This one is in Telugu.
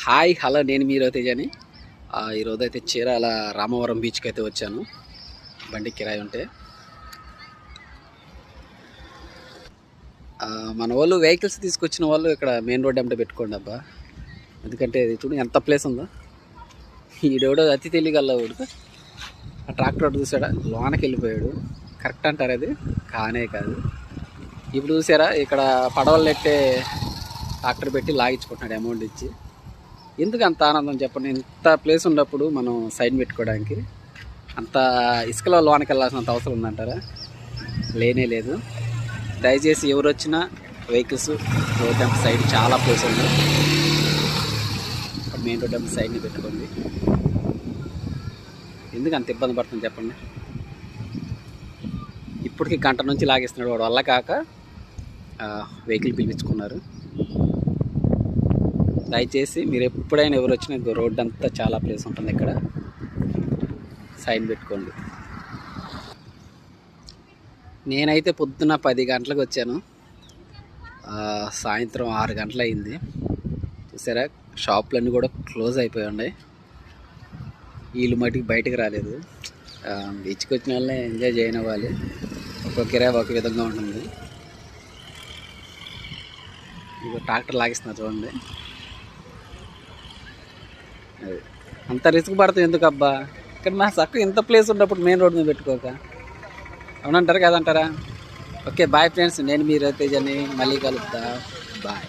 హాయ్ హలో నేను మీ రవితేజని. ఈరోజు అయితే చీరాల రామవరం బీచ్కి అయితే వచ్చాను బండి కిరాయి ఉంటే. మన వాళ్ళు వెహికల్స్ తీసుకొచ్చిన వాళ్ళు ఇక్కడ మెయిన్ రోడ్ అంటే పెట్టుకోండి అబ్బా, ఎందుకంటే ఇది చూడు ఎంత ప్లేస్ ఉందో. ఈడెవడో అతి తెలియగలవాడు ఆ ట్రాక్టర్ ఒకటి చూసాడా, లోనకి వెళ్ళిపోయాడు. కరెక్ట్ అంటారు అది? కానే కాదు. ఇప్పుడు చూసారా, ఇక్కడ పడవలు నెట్టే ట్రాక్టర్ పెట్టి లాగించుకుంటున్నాడు అమౌంట్ ఇచ్చి. ఎందుకు అంత ఆనందం చెప్పండి? ఇంత ప్లేస్ ఉన్నప్పుడు మనం సైడ్ పెట్టుకోవడానికి అంత ఇసుకలో లోనికి వెళ్ళాల్సినంత అవసరం ఉందంటారా? లేనే లేదు. దయచేసి ఎవరు వచ్చినా వెహికల్స్ రోడ్ డంప్ సైడ్ చాలా ప్లేస్ ఉంది, మెయిన్ రోడ్ డంప్ సైడ్ని పెట్టుకోండి. ఎందుకు అంత ఇబ్బంది పడుతుంది చెప్పండి? ఇప్పటికి గంట నుంచి లాగేస్తున్నాడు వాడు, వల్ల కాక వెహికల్ పిలిపించుకున్నారు. దయచేసి మీరు ఎప్పుడైనా ఎవరు వచ్చినా రోడ్ అంతా చాలా ప్లేస్ ఉంటుంది, ఇక్కడ సైన్ పెట్టుకోండి. నేనైతే పొద్దున్న 10 గంటలకు వచ్చాను, సాయంత్రం 6 గంటలు అయింది. చూసారా, షాపులన్నీ కూడా క్లోజ్ అయిపోయి ఉన్నాయి. వీళ్ళు మటుకు బయటకు రాలేదు. బీచ్కి వచ్చిన వాళ్ళని ఎంజాయ్ చేయనివ్వాలి, ఒక్కొక్క కిరాయి ఒక విధంగా ఉంటుంది. ఇక ట్రాక్టర్ లాగిస్తున్నారు చూడండి. అది అంత రిస్క్ పడుతుంది ఎందుకు అబ్బా? ఇక్కడ నా చక్కగా ఇంత ప్లేస్ ఉన్నప్పుడు మెయిన్ రోడ్ మీద పెట్టుకోక, అవునంటారు కదంటారా? ఓకే బాయ్ ఫ్రెండ్స్, నేను మీ రవితేజని. మళ్ళీ కలుద్దా. బాయ్.